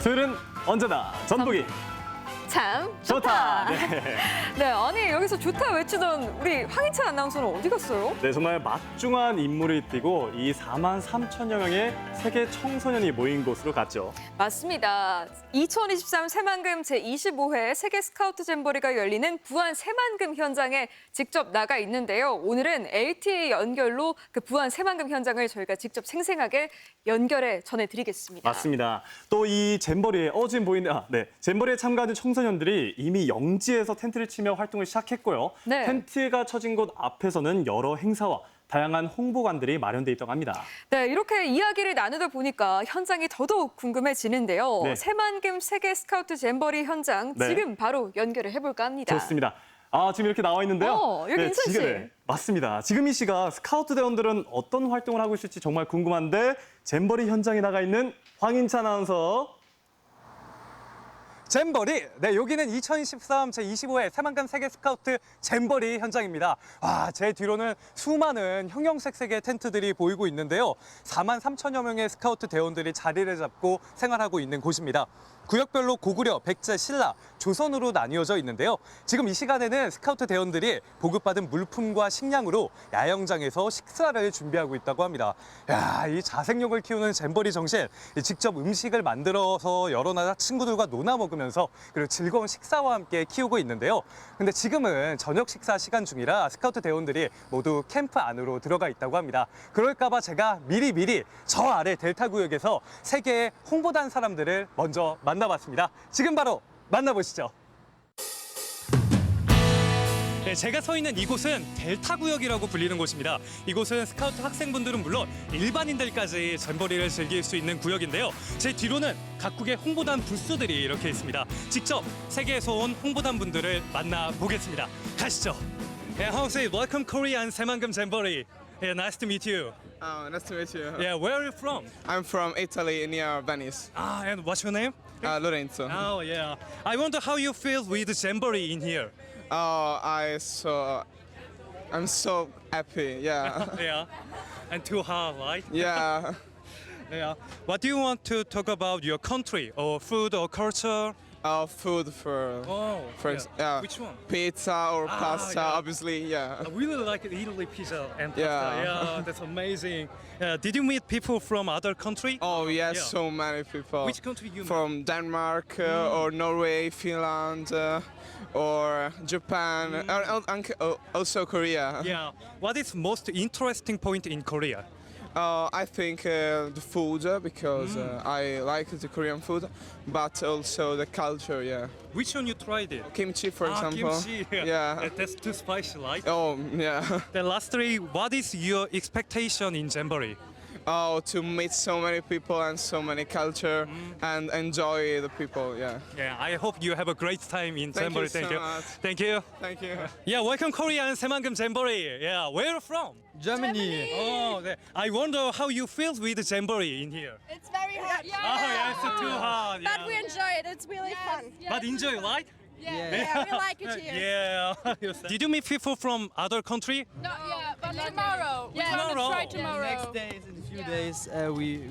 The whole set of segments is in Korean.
토요일은 언제나 전북이 참 좋다. 좋다. 네. 네, 아니 여기서 좋다 외치던 우리 황희찬 아나운서는 어디 갔어요? 네, 정말 막중한 임무를 띠고 이 4만 3천여 명의 세계 청소년이 모인 곳으로 갔죠. 맞습니다. 2023 새만금 제25회 세계 스카우트 잼버리가 열리는 부안 새만금 현장에 직접 나가 있는데요. 오늘은 LTE 연결로 그 부안 새만금 현장을 저희가 직접 생생하게 연결해 전해드리겠습니다. 맞습니다. 또 이 잼버리에 지금 보이는 잼버리에 참가하는 청소년들이 이미 영지에서 텐트를 치며 활동을 시작했고요. 네. 텐트가 쳐진 곳 앞에서는 여러 행사와 다양한 홍보관들이 마련돼 있다고 합니다. 네, 이렇게 이야기를 나누다 보니까 현장이 더더욱 궁금해지는데요. 네. 새만금 세계 스카우트 잼버리 현장 네. 지금 바로 연결을 해볼까 합니다. 좋습니다. 지금 이렇게 나와 있는데요. 여기 인천 씨. 지금, 맞습니다. 지금 이 시각 스카우트 대원들은 어떤 활동을 하고 있을지 정말 궁금한데 잼버리 현장에 나가 있는 황인찬 아나운서. 잼버리, 여기는 2023 제25회 새만금 세계 스카우트 잼버리 현장입니다. 제 뒤로는 수많은 형형색색의 텐트들이 보이고 있는데요. 4만 3천여 명의 스카우트 대원들이 자리를 잡고 생활하고 있는 곳입니다. 구역별로 고구려, 백제, 신라, 조선으로 나뉘어져 있는데요. 지금 이 시간에는 스카우트 대원들이 보급받은 물품과 식량으로 야영장에서 식사를 준비하고 있다고 합니다. 이 자생력을 키우는 잼버리 정신, 직접 음식을 만들어서 여러 나라 친구들과 놀아 먹으면서 그리고 즐거운 식사와 함께 키우고 있는데요. 근데 지금은 저녁 식사 시간 중이라 스카우트 대원들이 모두 캠프 안으로 들어가 있다고 합니다. 그럴까봐 제가 미리 저 아래 델타 구역에서 세계의 홍보단 사람들을 먼저 만나봤습니다. 지금 바로 만나보시죠. 네, 제가 서 있는 이곳은 델타 구역이라고 불리는 곳입니다. 이곳은 스카우트 학생분들은 물론 일반인들까지 잼버리를 즐길 수 있는 구역인데요. 제 뒤로는 각국의 홍보단 부스들이 이렇게 있습니다. 직접 세계에서 온 홍보단 분들을 만나보겠습니다. 가시죠. Yeah, how say welcome Korea and 새만금 잼버리. Yeah, nice to meet you. Oh, nice to meet you. Yeah, where are you from? I'm from Italy, near Venice. And what's your name? Lorenzo. Oh, yeah. I wonder how you feel with 잼버리 in here. Oh, I'm so happy. Yeah, Yeah. And too hard, right? yeah. Yeah. What do you want to talk about your country or food or culture? Food for Yeah. Which one? pizza or pasta. yeah. Obviously, yeah. I really like Italy pizza and pasta. Yeah. Yeah, that's amazing. Did you meet people from other country? Oh, yes, Yeah. so many people. Which country you met? From Denmark or Norway, Finland, or Japan, also Korea. Yeah. What is most interesting point in Korea? I think the food because I like the Korean food, but also the culture. Yeah, Which one you tried it? kimchi, for example. Kimchi. Yeah. That's too spicy, right? Oh, yeah. Then lastly, what is your expectation in 잼버리? Oh, to meet so many people and so many culture and enjoy the people. Yeah. Yeah, I hope you have a great time in Thank 잼버리. you so Thank you. much. Thank you. Thank you. Yeah, welcome Korea and 새만금 잼버리. Yeah, where are you from? Germany. Oh, I wonder how you feel with 잼버리 in here. It's very hot. Oh, yeah, it's too hard. Yeah. But we enjoy it. It's really fun. But enjoy, right? Yeah, we like it here. Yeah. Did you meet people from other country? Not yet, but tomorrow. Yeah, tomorrow. Try Yeah, tomorrow. Next days, in a few days,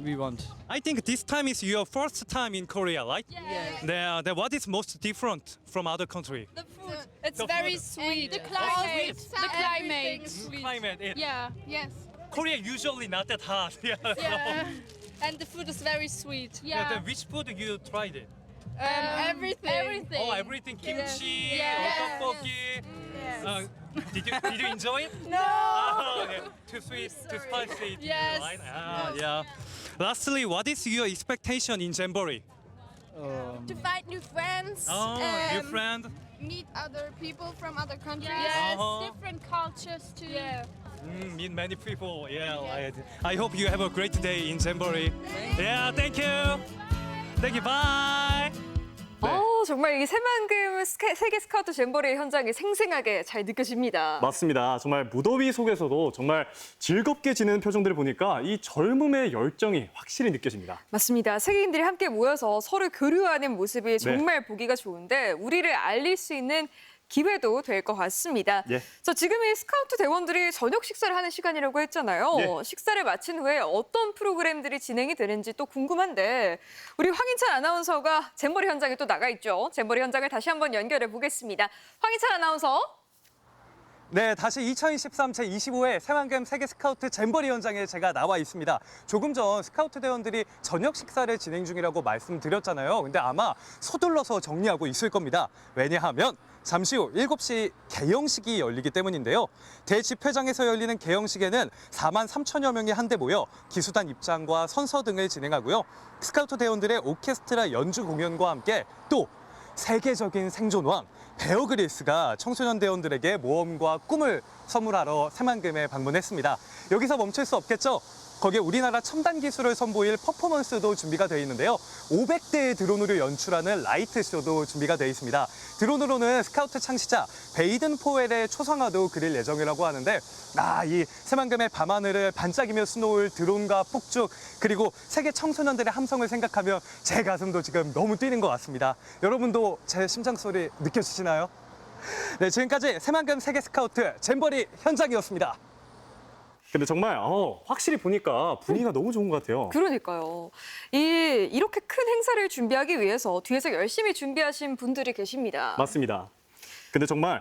we want. I think this time is your first time in Korea, right? Yeah. What is most different from other country? The food. It's The very food. sweet. The climate. The climate. Climate. Yeah. Yes. Korea usually not that hot. Yeah. Yeah. And the food is very sweet. Yeah. Then which food you tried it? Everything. Everything. Oh, everything kimchi, Yeah. tteokbokki. Did you enjoy it? No. Oh, yeah. Too sweet, too spicy. Yes. Right? Yeah. Lastly, what is your expectation in 잼버리? To find new friends. Oh, new friend. Meet other people from other countries. Yes. Uh-huh. Different cultures too. Yeah. Meet many people. Yeah. I hope you have a great day in 잼버리. Yeah. Thank you. Thank you. Bye. 정말 이 새만금 세계 스카우트 잼버리 현장이 생생하게 잘 느껴집니다. 맞습니다. 정말 무더위 속에서도 정말 즐겁게 지내는 표정들을 보니까 이 젊음의 열정이 확실히 느껴집니다. 맞습니다. 세계인들이 함께 모여서 서로 교류하는 모습이 정말 보기가 좋은데 우리를 알릴 수 있는 기회도 될 것 같습니다. 예. 자, 지금이 스카우트 대원들이 저녁 식사를 하는 시간이라고 했잖아요. 예. 식사를 마친 후에 어떤 프로그램들이 진행이 되는지 또 궁금한데 우리 황인찬 아나운서가 잼버리 현장에 또 나가 있죠. 잼버리 현장을 다시 한번 연결해 보겠습니다. 황인찬 아나운서. 네, 다시 2023 제25회 새만금 세계 스카우트 잼버리 현장에 제가 나와 있습니다. 조금 전 스카우트 대원들이 저녁 식사를 진행 중이라고 말씀드렸잖아요. 근데 아마 서둘러서 정리하고 있을 겁니다. 왜냐하면 잠시 후 7시 개영식이 열리기 때문인데요. 대집회장에서 열리는 개영식에는 4만 3천여 명이 한데 모여 기수단 입장과 선서 등을 진행하고요. 스카우트 대원들의 오케스트라 연주 공연과 함께 또 세계적인 생존왕 베어 그릴스가 청소년 대원들에게 모험과 꿈을 선물하러 새만금에 방문했습니다. 여기서 멈출 수 없겠죠? 거기에 우리나라 첨단 기술을 선보일 퍼포먼스도 준비가 되어 있는데요. 500대의 드론으로 연출하는 라이트 쇼도 준비가 되어 있습니다. 드론으로는 스카우트 창시자 베이든 포웰의 초상화도 그릴 예정이라고 하는데 이 새만금의 밤하늘을 반짝이며 수놓을 드론과 폭죽 그리고 세계 청소년들의 함성을 생각하면 제 가슴도 지금 너무 뛰는 것 같습니다. 여러분도 제 심장 소리 느껴지시나요? 네, 지금까지 새만금 세계 스카우트 잼버리 현장이었습니다. 근데 정말 확실히 보니까 분위기가 너무 좋은 것 같아요. 그러니까요. 이렇게 큰 행사를 준비하기 위해서 뒤에서 열심히 준비하신 분들이 계십니다. 맞습니다. 근데 정말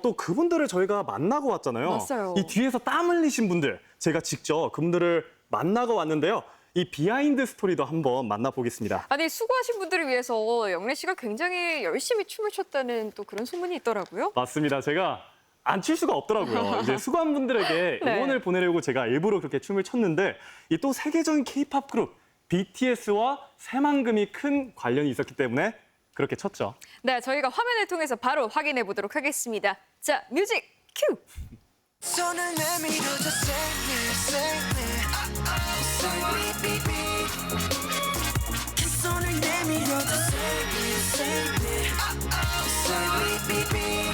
또 그분들을 저희가 만나고 왔잖아요. 맞아요. 이 뒤에서 땀 흘리신 분들, 제가 직접 그분들을 만나고 왔는데요. 이 비하인드 스토리도 한번 만나보겠습니다. 아니, 수고하신 분들을 위해서 영래 씨가 굉장히 열심히 춤을 췄다는 또 그런 소문이 있더라고요. 맞습니다. 제가 안 출 수가 없더라고요. 이제 수고한 분들에게 네. 응원을 보내려고 제가 일부러 그렇게 춤을 췄는데 이 또 세계적인 K-팝 그룹 BTS와 새만금이 큰 관련이 있었기 때문에 그렇게 췄죠. 네, 저희가 화면을 통해서 바로 확인해 보도록 하겠습니다. 자, 뮤직 큐! 손을 내밀어줘 say me say me 그 손을 내밀어줘 say me say me say me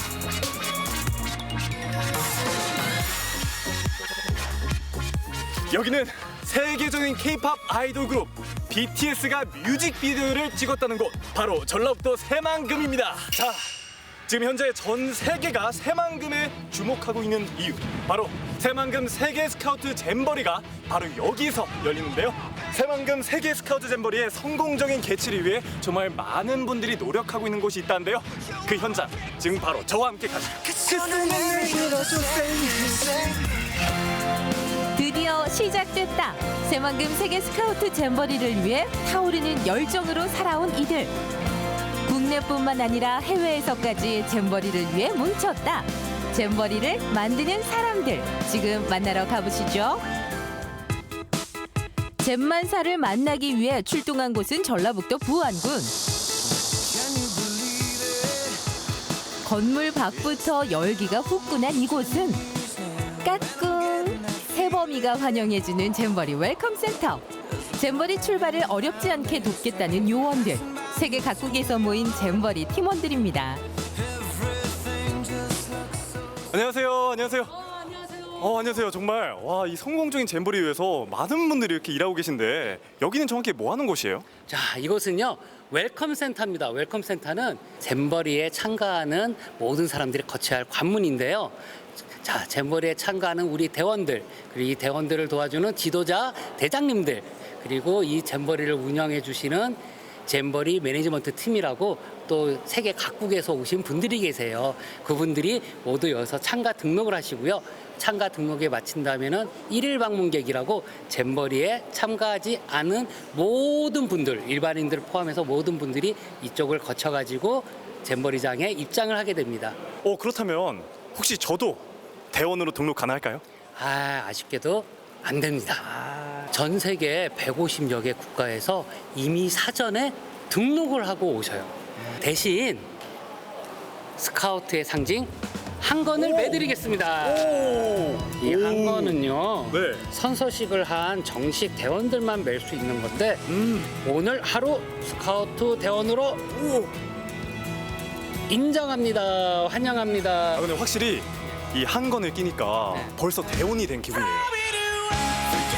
여기는 세계적인 K-팝 아이돌 그룹 BTS가 뮤직비디오를 찍었다는 곳, 바로 전라북도 새만금입니다. 자, 지금 현재 전 세계가 새만금에 주목하고 있는 이유, 바로 새만금 세계 스카우트 잼버리가 바로 여기서 열리는데요. 새만금 세계 스카우트 잼버리의 성공적인 개최를 위해 정말 많은 분들이 노력하고 있는 곳이 있다는데요. 그 현장, 지금 바로 저와 함께 가시죠. 그 손을 내밀어줘 say me say me 드디어 시작됐다. 새만금 세계 스카우트 잼버리를 위해 타오르는 열정으로 살아온 이들. 국내뿐만 아니라 해외에서까지 잼버리를 위해 뭉쳤다. 잼버리를 만드는 사람들, 지금 만나러 가보시죠. 잼만사를 만나기 위해 출동한 곳은 전라북도 부안군. 건물 밖부터 열기가 후끈한 이곳은 까꿍 새범이가 환영해주는 잼버리 웰컴 센터. 잼버리 출발을 어렵지 않게 돕겠다는 요원들, 세계 각국에서 모인 잼버리 팀원들입니다. 안녕하세요. 안녕하세요. 안녕하세요. 정말 이 성공적인 잼버리 위해서 많은 분들이 이렇게 일하고 계신데 여기는 정확히 뭐 하는 곳이에요? 자, 이곳은요 웰컴 센터입니다. 웰컴 센터는 잼버리에 참가하는 모든 사람들이 거쳐야 할 관문인데요. 자, 잼버리에 참가하는 우리 대원들, 그리고 이 대원들을 도와주는 지도자, 대장님들, 그리고 이 잼버리를 운영해 주시는 잼버리 매니지먼트 팀이라고 또 세계 각국에서 오신 분들이 계세요. 그분들이 모두 여기서 참가 등록을 하시고요. 참가 등록에 마친다면은 1일 방문객이라고 잼버리에 참가하지 않은 모든 분들, 일반인들 포함해서 모든 분들이 이쪽을 거쳐가지고 잼버리장에 입장을 하게 됩니다. 그렇다면 혹시 저도 대원으로 등록 가능할까요? 아쉽게도 안 됩니다. 전 세계 150여 개 국가에서 이미 사전에 등록을 하고 오셔요. 대신 스카우트의 상징 한건을 매드리겠습니다. 이 한건은요, 네. 선서식을 한 정식 대원들만 맬 수 있는 건데 오늘 하루 스카우트 대원으로 인정합니다. 환영합니다. 근데 확실히 이 한건을 끼니까 벌써 대원이 된 기분이에요.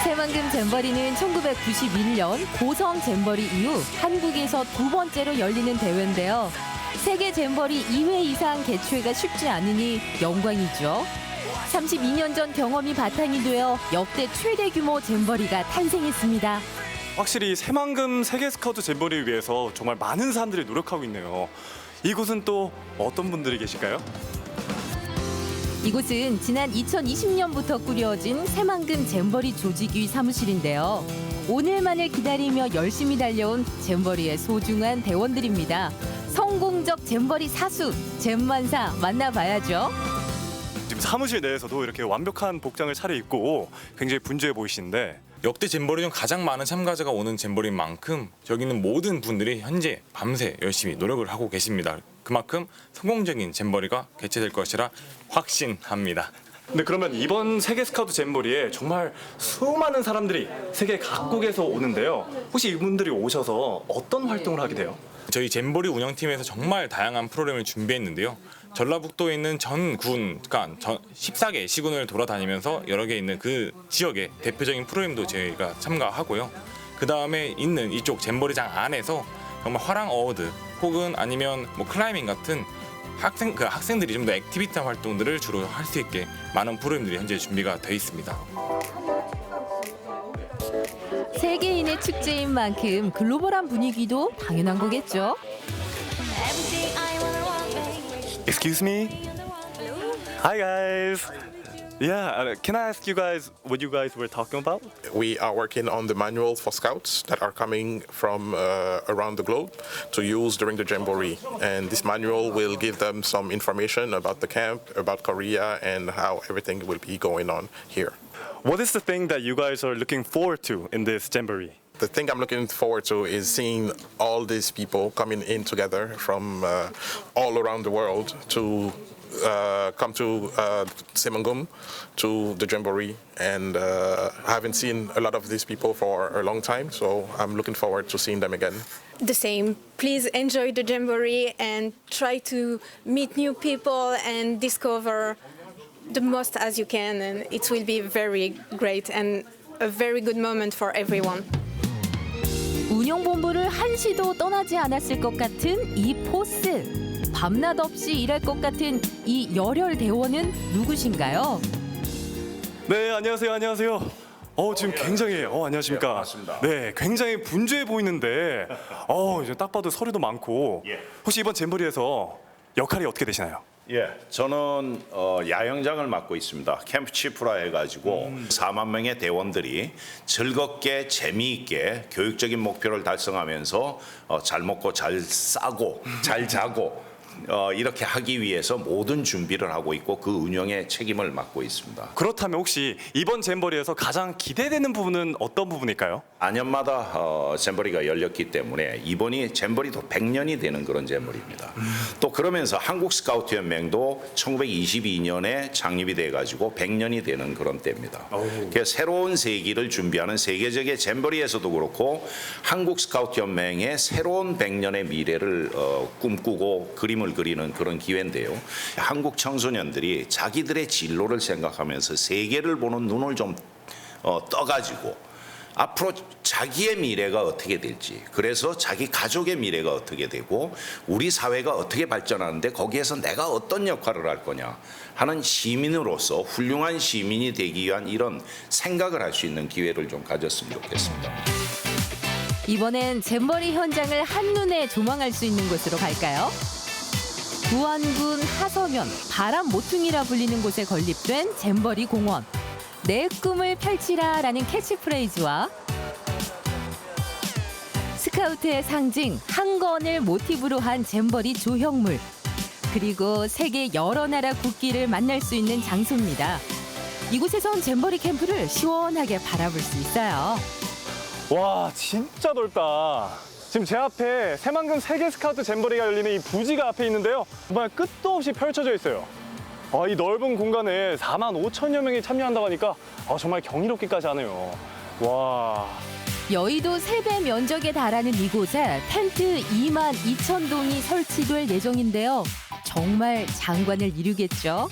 새만금 잼버리는 1991년 고성 잼버리 이후 한국에서 두 번째로 열리는 대회인데요. 세계 잼버리 2회 이상 개최가 쉽지 않으니 영광이죠. 32년 전 경험이 바탕이 되어 역대 최대 규모 잼버리가 탄생했습니다. 확실히 새만금 세계 스카우트 잼버리를 위해서 정말 많은 사람들이 노력하고 있네요. 이곳은 또 어떤 분들이 계실까요? 이곳은 지난 2020년부터 꾸려진 새만금 잼버리 조직위 사무실인데요. 오늘만을 기다리며 열심히 달려온 잼버리의 소중한 대원들입니다. 성공적 잼버리 사수, 잼만사 만나봐야죠. 지금 사무실 내에서도 이렇게 완벽한 복장을 차려입고 굉장히 분주해 보이시는데 역대 잼버리 중 가장 많은 참가자가 오는 잼버리인 만큼 여기 있는 모든 분들이 현재 밤새 열심히 노력을 하고 계십니다. 그만큼 성공적인 잼버리가 개최될 것이라 확신합니다. 네, 그러면 이번 세계 스카우트 잼버리에 정말 수많은 사람들이 세계 각국에서 오는데요. 혹시 이분들이 오셔서 어떤 활동을 하게 돼요? 저희 잼버리 운영팀에서 정말 다양한 프로그램을 준비했는데요. 전라북도에 있는 전 군, 그러니까 14개 시군을 돌아다니면서 여러 개 있는 그 지역의 대표적인 프로그램도 저희가 참가하고요. 그 다음에 있는 이쪽 잼버리장 안에서 정말 화랑 어워드 혹은 아니면 뭐 클라이밍 같은 학생들이 좀 더 액티비티한 활동들을 주로 할 수 있게 많은 프로그램들이 현재 준비가 되어 있습니다. 세계인의 축제인 만큼 글로벌한 분위기도 당연한 거겠죠. Excuse me? Hi guys. Yeah, can I ask you guys what you guys were talking about? We are working on the manual for scouts that are coming from around the globe to use during the Jamboree. And this manual will give them some information about the camp, about Korea, and how everything will be going on here. What is the thing that you guys are looking forward to in this Jamboree? The thing I'm looking forward to is seeing all these people coming in together from all around the world to come to Semangum, to the Jamboree, and I haven't seen a lot of these people for a long time, so I'm looking forward to seeing them again. The same. Please enjoy the Jamboree and try to meet new people and discover the most as you can, and it will be very great and a very good moment for everyone. 운영본부를 한시도 떠나지 않았을 것 같은 이 포스. 밤낮 없이 일할 것 같은 이 열혈 대원은 누구신가요? 네, 안녕하세요. 지금 굉장히 안녕하십니까? 맞습니다. 네, 굉장히 분주해 보이는데 이제 딱 봐도 서류도 많고 혹시 이번 잼버리에서 역할이 어떻게 되시나요? 예, 저는 야영장을 맡고 있습니다. 캠프 치프라 해가지고 4만 명의 대원들이 즐겁게 재미있게 교육적인 목표를 달성하면서 잘 먹고 잘 싸고 잘 자고 이렇게 하기 위해서 모든 준비를 하고 있고 그 운영의 책임을 맡고 있습니다. 그렇다면 혹시 이번 잼버리에서 가장 기대되는 부분은 어떤 부분일까요? 4년마다 잼버리가 열렸기 때문에 이번이 잼버리도 100년이 되는 그런 잼버리입니다. 또 그러면서 한국 스카우트 연맹도 1922년에 창립이 돼가지고 100년이 되는 그런 때입니다. 그래서 새로운 세기를 준비하는 세계적인 잼버리에서도 그렇고 한국 스카우트 연맹의 새로운 100년의 미래를 꿈꾸고 그림을 그리는 그런 기회인데요. 한국 청소년들이 자기들의 진로를 생각하면서 세계를 보는 눈을 좀 떠가지고 앞으로 자기의 미래가 어떻게 될지, 그래서 자기 가족의 미래가 어떻게 되고 우리 사회가 어떻게 발전하는데 거기에서 내가 어떤 역할을 할 거냐 하는 시민으로서 훌륭한 시민이 되기 위한 이런 생각을 할 수 있는 기회를 좀 가졌으면 좋겠습니다. 이번엔 잼버리 현장을 한눈에 조망할 수 있는 곳으로 갈까요? 부안군 하서면 바람 모퉁이라 불리는 곳에 건립된 잼버리 공원. 내 꿈을 펼치라라는 캐치프레이즈와 스카우트의 상징 한건을 모티브로 한 잼버리 조형물, 그리고 세계 여러 나라 국기를 만날 수 있는 장소입니다. 이곳에선 잼버리 캠프를 시원하게 바라볼 수 있어요. 와, 진짜 넓다. 지금 제 앞에 새만금 세계 스카우트 잼버리가 열리는 이 부지가 앞에 있는데요. 정말 끝도 없이 펼쳐져 있어요. 이 넓은 공간에 4만 5천여 명이 참여한다고 하니까 정말 경이롭기까지 하네요. 와. 여의도 3배 면적에 달하는 이곳에 텐트 2만 2천 동이 설치될 예정인데요. 정말 장관을 이루겠죠.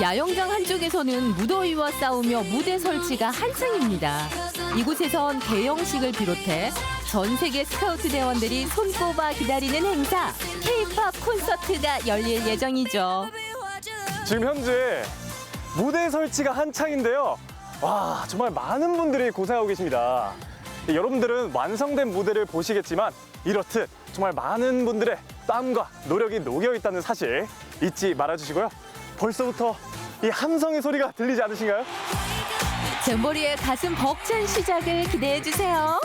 야영장 한쪽에서는 무더위와 싸우며 무대 설치가 한창입니다. 이곳에선 개영식을 비롯해 전 세계 스카우트 대원들이 손꼽아 기다리는 행사, K-팝 콘서트가 열릴 예정이죠. 지금 현재 무대 설치가 한창인데요. 와, 정말 많은 분들이 고생하고 계십니다. 여러분들은 완성된 무대를 보시겠지만 이렇듯 정말 많은 분들의 땀과 노력이 녹여 있다는 사실 잊지 말아주시고요. 벌써부터 이 함성의 소리가 들리지 않으신가요? 잼버리의 가슴 벅찬 시작을 기대해 주세요.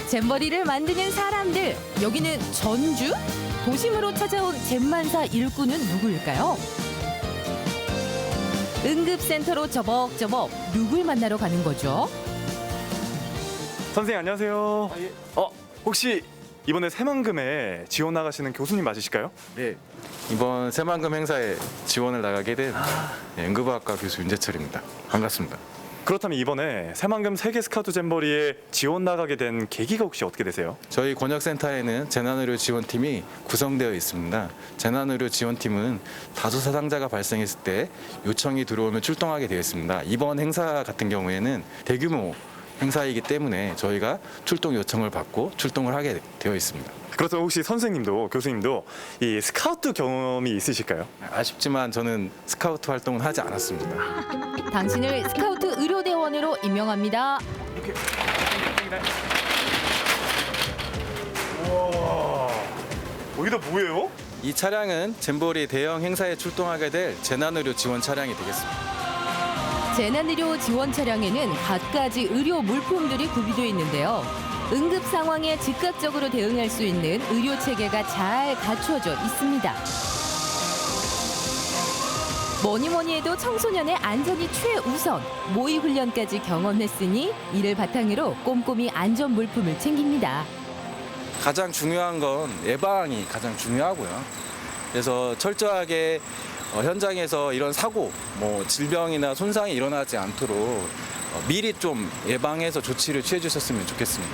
잼버리를 만드는 사람들, 여기는 전주? 도심으로 찾아온 잼만사 일꾼은 누구일까요? 응급센터로 저벅저벅 누굴 만나러 가는 거죠? 선생님 안녕하세요. 혹시 이번에 새만금에 지원 나가시는 교수님 맞으실까요? 네, 이번 새만금 행사에 지원을 나가게 된 응급의학과 교수 윤재철입니다. 반갑습니다. 그렇다면 이번에 새만금 세계 스카우트 잼버리에 지원 나가게 된 계기가 혹시 어떻게 되세요? 저희 권역센터에는 재난의료 지원팀이 구성되어 있습니다. 재난의료 지원팀은 다수 사상자가 발생했을 때 요청이 들어오면 출동하게 되어 있습니다. 이번 행사 같은 경우에는 대규모 행사이기 때문에 저희가 출동 요청을 받고 출동을 하게 되어 있습니다. 그렇다면 혹시 선생님도 교수님도 이 스카우트 경험이 있으실까요? 아쉽지만 저는 스카우트 활동은 하지 않았습니다. 당신을 스카우트 의료대원으로 임명합니다. 우와, 여기다 뭐예요? 이 차량은 잼버리 대형 행사에 출동하게 될 재난의료 지원 차량이 되겠습니다. 재난의료 지원 차량에는 갖가지 의료 물품들이 구비되어 있는데요. 응급 상황에 즉각적으로 대응할 수 있는 의료 체계가 잘 갖추어져 있습니다. 뭐니 해도 청소년의 안전이 최우선, 모의 훈련까지 경험했으니 이를 바탕으로 꼼꼼히 안전 물품을 챙깁니다. 가장 중요한 건 예방이 가장 중요하고요. 그래서 철저하게 현장에서 이런 사고, 질병이나 손상이 일어나지 않도록 미리 좀 예방해서 조치를 취해 주셨으면 좋겠습니다.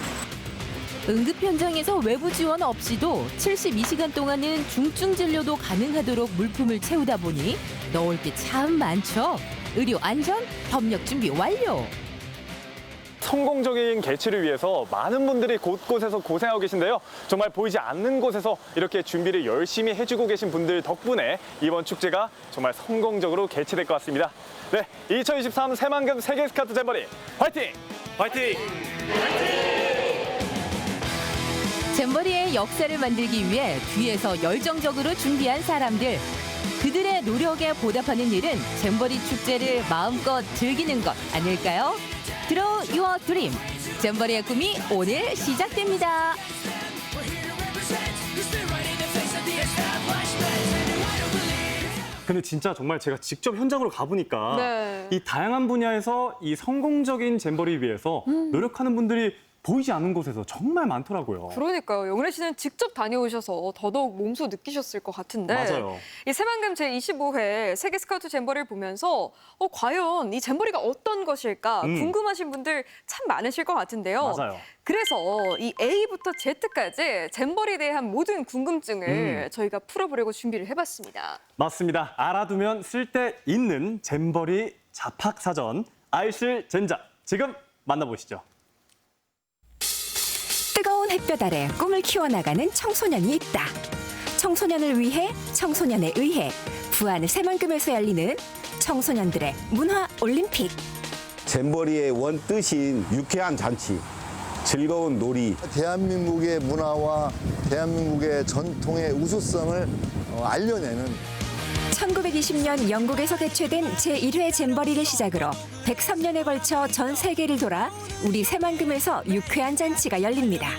응급 현장에서 외부 지원 없이도 72시간 동안은 중증 진료도 가능하도록 물품을 채우다 보니 넣을 게 참 많죠. 의료 안전 협력 준비 완료. 성공적인 개최를 위해서 많은 분들이 곳곳에서 고생하고 계신데요. 정말 보이지 않는 곳에서 이렇게 준비를 열심히 해주고 계신 분들 덕분에 이번 축제가 정말 성공적으로 개최될 것 같습니다. 네, 2023 새만금 세계 스카우트 잼버리 화이팅! 화이팅! 잼버리의 역사를 만들기 위해 뒤에서 열정적으로 준비한 사람들. 그들의 노력에 보답하는 일은 잼버리 축제를 마음껏 즐기는 것 아닐까요? Draw your dream. 잼버리의 꿈이 오늘 시작됩니다. 근데 진짜 정말 제가 직접 현장으로 가보니까 네. 이 다양한 분야에서 이 성공적인 잼버리를 위해서 노력하는 분들이 보이지 않는 곳에서 정말 많더라고요. 그러니까요. 영래 씨는 직접 다녀오셔서 더더욱 몸소 느끼셨을 것 같은데 맞아요. 이 새만금 제25회 세계 스카우트 잼버리를 보면서 과연 이 잼버리가 어떤 것일까 궁금하신 분들 참 많으실 것 같은데요. 맞아요. 그래서 이 A부터 Z까지 잼버리에 대한 모든 궁금증을 저희가 풀어보려고 준비를 해봤습니다. 맞습니다. 알아두면 쓸데 있는 잼버리 잡학사전 알실 젠자 지금 만나보시죠. 뜨거운 햇볕 아래 꿈을 키워나가는 청소년이 있다. 청소년을 위해 청소년에 의해 부안 새만금에서 열리는 청소년들의 문화올림픽. 잼버리의 원뜻인 유쾌한 잔치, 즐거운 놀이. 대한민국의 문화와 대한민국의 전통의 우수성을 알려내는 1920년 영국에서 개최된 제1회 잼버리를 시작으로 103년에 걸쳐 전 세계를 돌아 우리 새만금에서 유쾌한 잔치가 열립니다.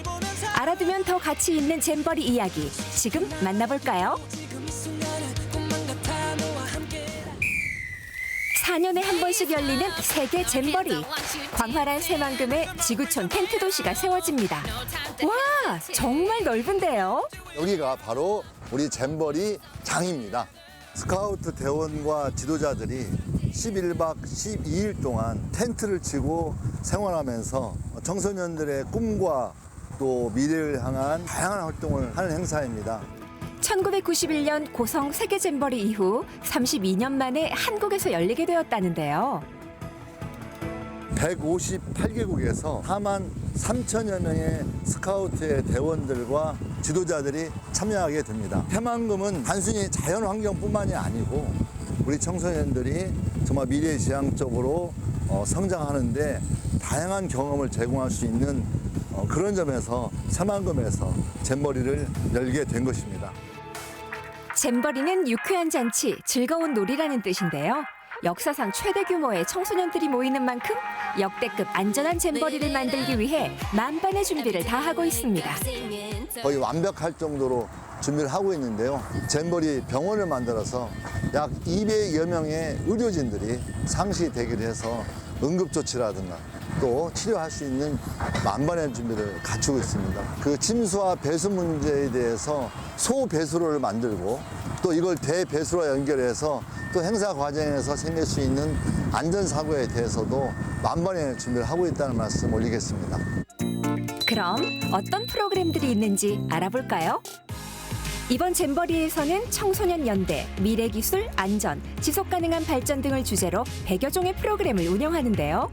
알아두면 더 가치 있는 잼버리 이야기 지금 만나볼까요? 4년에 한 번씩 열리는 세계 잼버리. 광활한 새만금에 지구촌 텐트 도시가 세워집니다. 와, 정말 넓은데요? 여기가 바로 우리 잼버리 장입니다. 스카우트 대원과 지도자들이 11박 12일 동안 텐트를 치고 생활하면서 청소년들의 꿈과 또 미래를 향한 다양한 활동을 하는 행사입니다. 1991년 고성 세계 잼버리 이후 32년 만에 한국에서 열리게 되었다는데요. 158개국에서 4만 3천여 명의 스카우트의 대원들과 지도자들이 참여하게 됩니다. 새만금은 단순히 자연환경뿐만이 아니고 우리 청소년들이 정말 미래지향적으로 성장하는데 다양한 경험을 제공할 수 있는 그런 점에서 새만금에서 잼버리를 열게 된 것입니다. 잼버리는 유쾌한 잔치, 즐거운 놀이라는 뜻인데요. 역사상 최대 규모의 청소년들이 모이는 만큼 역대급 안전한 잼버리를 만들기 위해 만반의 준비를 다 하고 있습니다. 거의 완벽할 정도로 준비를 하고 있는데요. 잼버리 병원을 만들어서 약 200여 명의 의료진들이 상시 대기를 해서 응급조치라든가 또 치료할 수 있는 만반의 준비를 갖추고 있습니다. 그 침수와 배수 문제에 대해서 소배수로를 만들고 또 이걸 대배수로 연결해서 또 행사 과정에서 생길 수 있는 안전사고에 대해서도 만반의 준비를 하고 있다는 말씀 올리겠습니다. 그럼 어떤 프로그램들이 있는지 알아볼까요? 이번 잼버리에서는 청소년 연대, 미래기술, 안전, 지속가능한 발전 등을 주제로 100여 종의 프로그램을 운영하는데요.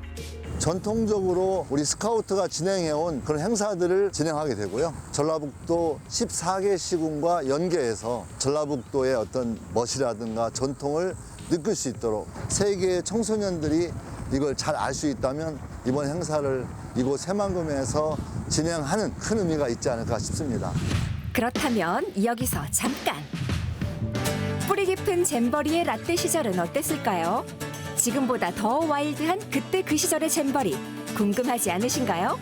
전통적으로 우리 스카우트가 진행해온 그런 행사들을 진행하게 되고요. 전라북도 14개 시군과 연계해서 전라북도의 어떤 멋이라든가 전통을 느낄 수 있도록 세계의 청소년들이 이걸 잘 알 수 있다면 이번 행사를 이곳 새만금에서 진행하는 큰 의미가 있지 않을까 싶습니다. 그렇다면 여기서 잠깐! 뿌리 깊은 잼버리의 라떼 시절은 어땠을까요? 지금보다 더 와일드한 그때 그 시절의 잼버리 궁금하지 않으신가요?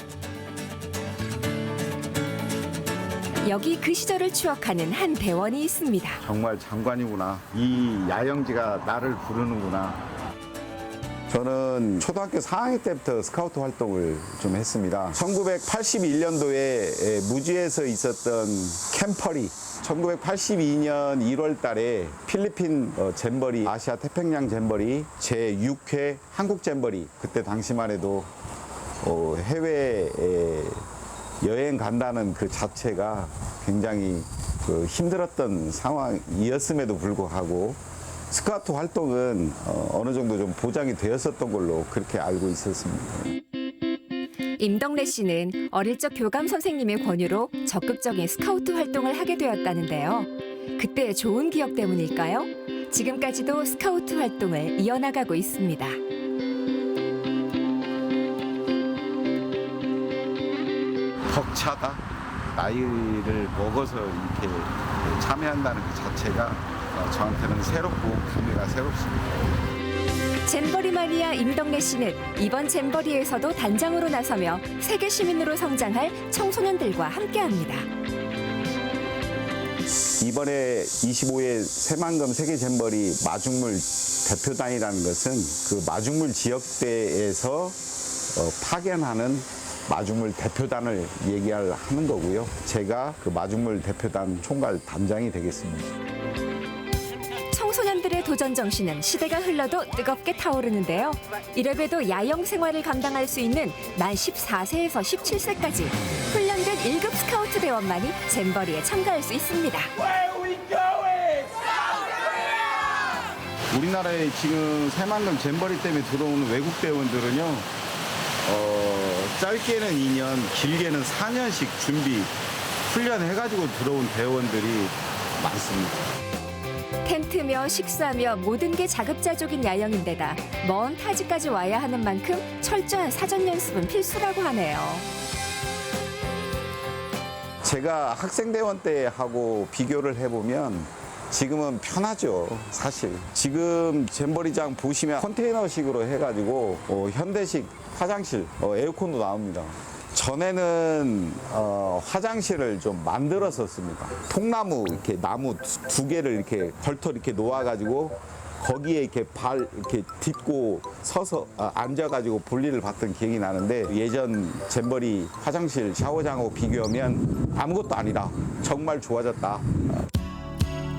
여기 그 시절을 추억하는 한 대원이 있습니다. 정말 장관이구나. 이 야영지가 나를 부르는구나. 저는 초등학교 4학년 때부터 스카우트 활동을 좀 했습니다. 1981년도에 무주에서 있었던 캠퍼리, 1982년 1월 달에 필리핀 잼버리, 아시아 태평양 잼버리, 제6회 한국 잼버리, 그때 당시만 해도 해외에 여행 간다는 그 자체가 굉장히 힘들었던 상황이었음에도 불구하고 스카우트 활동은 어느 정도 좀 보장이 되었었던 걸로 그렇게 알고 있었습니다. 임덕래 씨는 어릴 적 교감 선생님의 권유로 적극적인 스카우트 활동을 하게 되었다는데요. 그때의 좋은 기억 때문일까요? 지금까지도 스카우트 활동을 이어나가고 있습니다. 벅차다. 나이를 먹어서 이렇게 참여한다는 그 자체가 저한테는 새롭고 감회가 새롭습니다. 잼버리 마니아 임덕래 씨는 이번 잼버리에서도 단장으로 나서며 세계 시민으로 성장할 청소년들과 함께합니다. 이번에 25회 새만금 세계 잼버리 마중물 대표단이라는 것은 그 마중물 지역대에서 파견하는 마중물 대표단을 하는 거고요. 제가 그 마중물 대표단 총괄 단장이 되겠습니다. 청소년들의 도전 정신은 시대가 흘러도 뜨겁게 타오르는데요. 이래봬도 야영 생활을 감당할 수 있는 만 14세에서 17세까지 훈련된 1급 스카우트 대원만이 잼버리에 참가할 수 있습니다. 우리나라에 지금 새만금 잼버리 때문에 들어오는 외국 대원들은요. 짧게는 2년, 길게는 4년씩 준비, 훈련해가지고 들어온 대원들이 많습니다. 텐트며 식사며 모든 게 자급자족인 야영인데다 먼 타지까지 와야 하는 만큼 철저한 사전 연습은 필수라고 하네요. 제가 학생대원 때하고 비교를 해보면 지금은 편하죠, 사실. 지금 잼버리장 보시면 컨테이너식으로 해가지고 현대식 화장실, 에어컨도 나옵니다. 전에는 화장실을 좀 만들었었습니다. 통나무 이렇게 나무 두 개를 이렇게 걸터 이렇게 놓아가지고 거기에 이렇게 발 이렇게 딛고 서서 앉아가지고 볼일을 봤던 기억이 나는데 예전 잼버리 화장실 샤워장하고 비교하면 아무것도 아니라 정말 좋아졌다.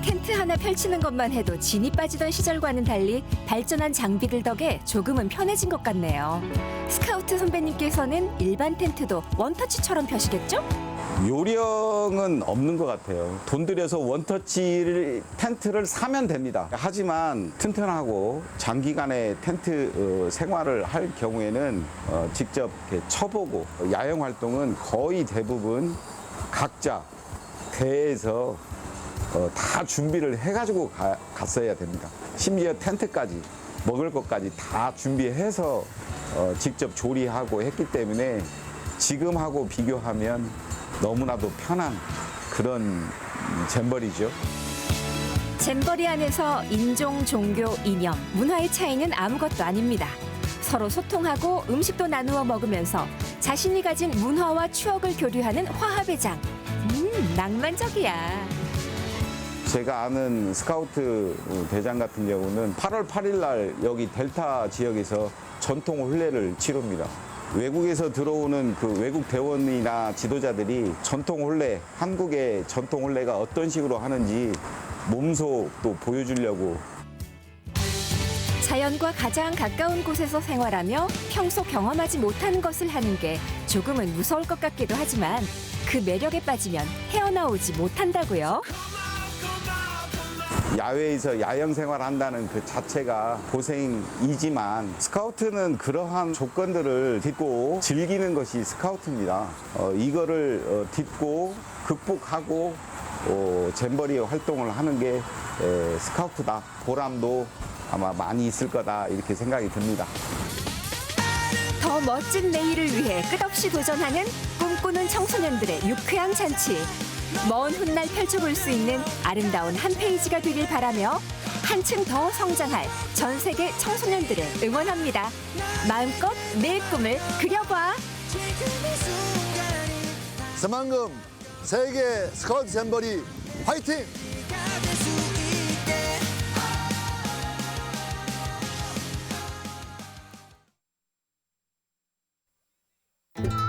텐트 하나 펼치는 것만 해도 진이 빠지던 시절과는 달리 발전한 장비들 덕에 조금은 편해진 것 같네요. 스카우트 선배님께서는 일반 텐트도 원터치처럼 펴시겠죠? 요령은 없는 것 같아요. 돈 들여서 원터치 텐트를 사면 됩니다. 하지만 튼튼하고 장기간의 텐트 생활을 할 경우에는 직접 이렇게 쳐보고, 야영 활동은 거의 대부분 각자 대에서 다 준비를 해가지고 갔어야 됩니다. 심지어 텐트까지, 먹을 것까지 다 준비해서 직접 조리하고 했기 때문에 지금하고 비교하면 너무나도 편한 그런 잼버리죠. 잼버리 안에서 인종, 종교, 이념, 문화의 차이는 아무것도 아닙니다. 서로 소통하고 음식도 나누어 먹으면서 자신이 가진 문화와 추억을 교류하는 화합의 장. 낭만적이야. 제가 아는 스카우트 대장 같은 경우는 8월 8일 날 여기 델타 지역에서 전통 혼례를 치릅니다. 외국에서 들어오는 그 외국 대원이나 지도자들이 전통 혼례, 한국의 전통 혼례가 어떤 식으로 하는지 몸소 또 보여주려고. 자연과 가장 가까운 곳에서 생활하며 평소 경험하지 못하는 것을 하는 게 조금은 무서울 것 같기도 하지만 그 매력에 빠지면 헤어나오지 못한다고요. 야외에서 야영 생활한다는 그 자체가 고생이지만 스카우트는 그러한 조건들을 딛고 즐기는 것이 스카우트입니다. 이거를 딛고 극복하고 잼버리 활동을 하는 게 스카우트다. 보람도 아마 많이 있을 거다 이렇게 생각이 듭니다. 더 멋진 내일을 위해 끝없이 도전하는 꿈꾸는 청소년들의 유쾌한 잔치. 먼 훗날 펼쳐볼 수 있는 아름다운 한 페이지가 되길 바라며 한층 더 성장할 전 세계 청소년들을 응원합니다. 마음껏 내 꿈을 그려봐. 새만금 세계 스카우트 잼버리 화이팅!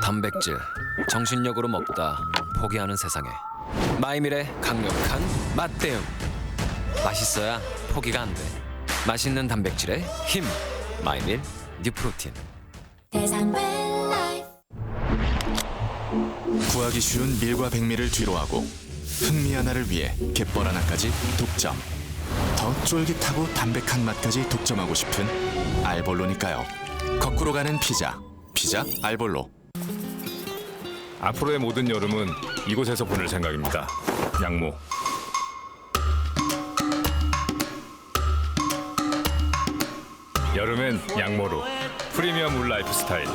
단백질, 정신력으로 먹다 포기하는 세상에 마이밀의 강력한 맛대응. 맛있어야 포기가 안 돼. 맛있는 단백질의 힘. 마이밀 뉴프로틴. 구하기 쉬운 밀과 백미를 뒤로하고 흥미 하나를 위해 갯벌 하나까지 독점. 더 쫄깃하고 담백한 맛까지 독점하고 싶은 알볼로니까요. 거꾸로 가는 피자 알볼로. 앞으로의 모든 여름은 이곳에서 보낼 생각입니다. 양모. 여름엔 양모로 프리미엄 울 라이프 스타일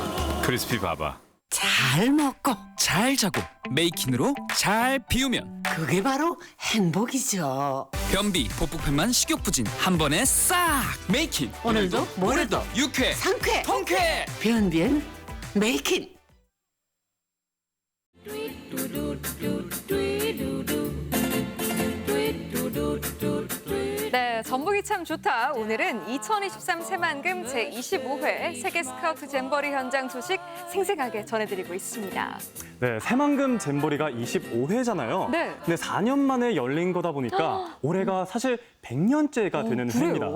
크리스피 바바. 잘 먹고 잘 자고 메이킨으로 잘 비우면 그게 바로 행복이죠. 변비, 복부편만 식욕부진 한 번에 싹 메이킨. 오늘도 모레도 유쾌, 상쾌, 통쾌. 변비엔 메이킨. 네, 전북이 참 좋다. 오늘은 2023 새만금 제25회 세계 스카우트 잼버리 현장 소식 생생하게 전해드리고 있습니다. 네, 새만금 잼버리가 25회잖아요. 네. 근데 4년 만에 열린 거다 보니까 올해가 사실 100년째가 되는 해입니다.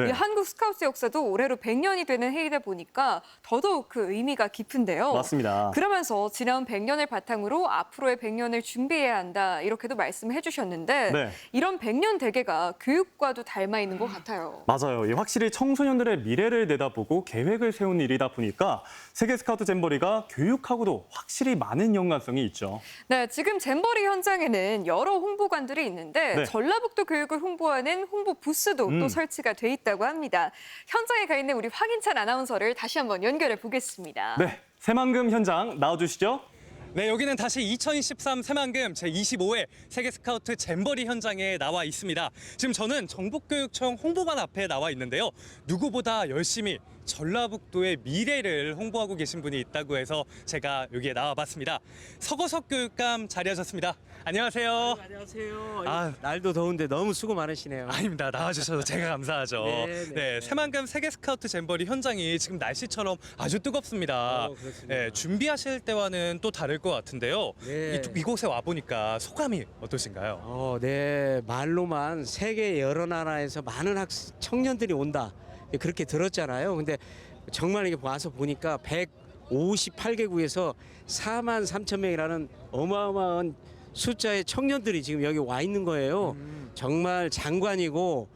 이 한국 스카우트 역사도 올해로 100년이 되는 해이다 보니까 더더욱 그 의미가 깊은데요. 맞습니다. 그러면서 지난 100년을 바탕으로 앞으로의 100년을 준비해야 한다 이렇게도 말씀해 주셨는데 네. 이런 100년 대계가 교육과도 닮아 있는 것 같아요. 맞아요. 확실히 청소년들의 미래를 내다보고 계획을 세운 일이다 보니까 세계 스카우트 잼버리가 교육하고도 확실히 많은 연관성이 있죠. 네, 지금 잼버리 현장에는 여러 홍보관들이 있는데 네. 전라북도 교육을 홍보하는 홍보 부스도 또 설치가 돼 있다고 합니다. 현장에 가 있는 우리 황인찬 아나운서를 다시 한번 연결해 보겠습니다. 네, 새만금 현장 나와주시죠. 네, 여기는 다시 2023 새만금 제25회 세계 스카우트 잼버리 현장에 나와 있습니다. 지금 저는 정북교육청 홍보관 앞에 나와 있는데요. 누구보다 열심히 전라북도의 미래를 홍보하고 계신 분이 있다고 해서 제가 여기에 나와봤습니다. 서거석 교육감 자리하셨습니다. 안녕하세요. 안녕하세요. 아, 날도 더운데 너무 수고 많으시네요. 아닙니다. 나와주셔서 제가 감사하죠. 네. 새만금 세계 스카우트 잼버리 현장이 지금 날씨처럼 아주 뜨겁습니다. 네, 준비하실 때와는 또 다를 것 같은데요. 네. 이곳에 와보니까 소감이 어떠신가요? 네. 말로만 세계 여러 나라에서 많은 청년들이 온다. 그렇게 들었잖아요. 근데 정말 이게 와서 보니까 58개국에서 4만 3천 명이라는 어마어마한 숫자의 청년들이 지금 여기 와 있는 거예요. 정말 장관이고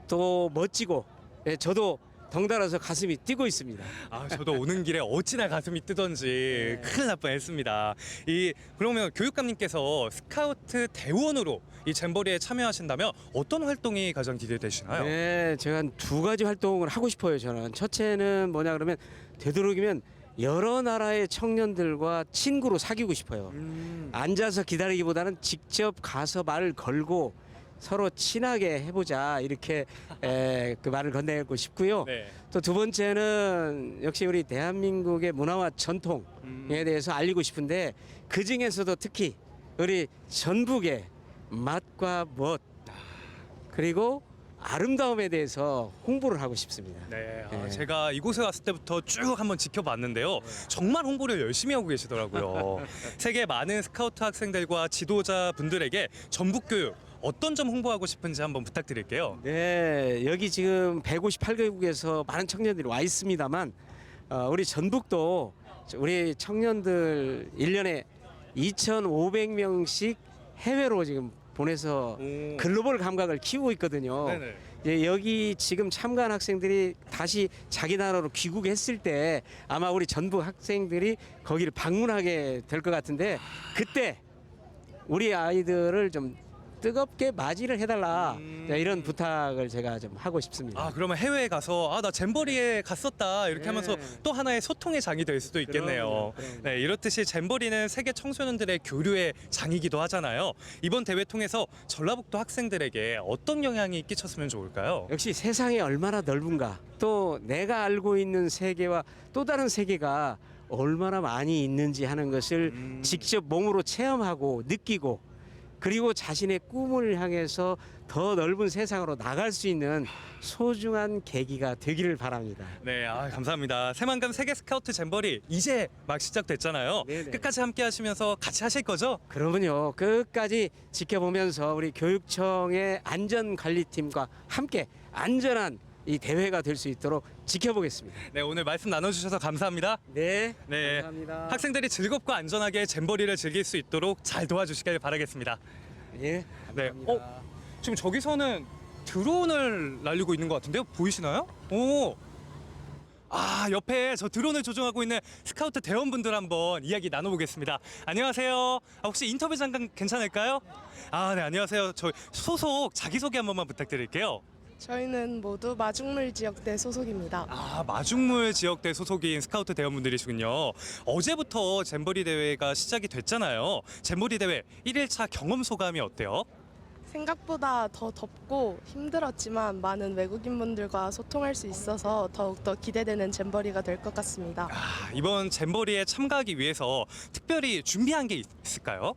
또 멋지고, 예, 저도 덩달아서 가슴이 뛰고 있습니다. 아, 저도 오는 길에 어찌나 가슴이 뜨던지 큰일 날 뻔했습니다. 그러면 교육감님께서 스카우트 대원으로 이 잼버리에 참여하신다면 어떤 활동이 가장 기대되시나요? 네, 제가 한 2가지 활동을 하고 싶어요. 저는 첫째는 뭐냐 그러면 되도록이면 여러 나라의 청년들과 친구로 사귀고 싶어요. 앉아서 기다리기보다는 직접 가서 말을 걸고 서로 친하게 해보자, 이렇게 그 말을 건네고 싶고요. 네. 또 2번째는 역시 우리 대한민국의 문화와 전통에 대해서 알리고 싶은데, 그 중에서도 특히 우리 전북의 맛과 멋 그리고 아름다움에 대해서 홍보를 하고 싶습니다. 네, 제가 이곳에 왔을 때부터 쭉 한번 지켜봤는데요. 정말 홍보를 열심히 하고 계시더라고요. 세계 많은 스카우트 학생들과 지도자분들에게 전북교육 어떤 점 홍보하고 싶은지 한번 부탁드릴게요. 네, 여기 지금 158개국에서 많은 청년들이 와 있습니다만, 우리 전북도 우리 청년들 1년에 2,500명씩 해외로 지금 보내서 글로벌 감각을 키우고 있거든요. 네네. 예, 여기 지금 참가한 학생들이 다시 자기 나라로 귀국했을 때 아마 우리 전북 학생들이 거기를 방문하게 될 것 같은데, 그때 우리 아이들을 좀 뜨겁게 맞이를 해달라, 이런 부탁을 제가 좀 하고 싶습니다. 아, 그러면 해외에 가서 나 잼버리에 갔었다 이렇게 네. 하면서 또 하나의 소통의 장이 될 수도 있겠네요. 그럼요. 네, 이렇듯이 잼버리는 세계 청소년들의 교류의 장이기도 하잖아요. 이번 대회 통해서 전라북도 학생들에게 어떤 영향이 끼쳤으면 좋을까요? 역시 세상이 얼마나 넓은가, 또 내가 알고 있는 세계와 또 다른 세계가 얼마나 많이 있는지 하는 것을 직접 몸으로 체험하고 느끼고, 그리고 자신의 꿈을 향해서 더 넓은 세상으로 나갈 수 있는 소중한 계기가 되기를 바랍니다. 네, 감사합니다. 새만금 세계 스카우트 잼버리 이제 막 시작됐잖아요. 네네. 끝까지 함께 하시면서 같이 하실 거죠? 그러면요, 끝까지 지켜보면서 우리 교육청의 안전관리팀과 함께 안전한 이 대회가 될 수 있도록 지켜보겠습니다. 네, 오늘 말씀 나눠주셔서 감사합니다. 네, 네, 감사합니다. 학생들이 즐겁고 안전하게 잼버리를 즐길 수 있도록 잘 도와주시길 바라겠습니다. 예, 네. 감사합니다. 지금 저기서는 드론을 날리고 있는 것 같은데요? 보이시나요? 오. 옆에 저 드론을 조종하고 있는 스카우트 대원분들 한번 이야기 나눠보겠습니다. 안녕하세요. 혹시 인터뷰 잠깐 괜찮을까요? 네, 안녕하세요. 저 소속 자기소개 한 번만 부탁드릴게요. 저희는 모두 마중물 지역대 소속입니다. 마중물 지역대 소속인 스카우트 대원분들이시군요. 어제부터 잼버리 대회가 시작이 됐잖아요. 잼버리 대회 1일차 경험 소감이 어때요? 생각보다 더 덥고 힘들었지만 많은 외국인분들과 소통할 수 있어서 더욱더 기대되는 잼버리가 될 것 같습니다. 이번 잼버리에 참가하기 위해서 특별히 준비한 게 있을까요?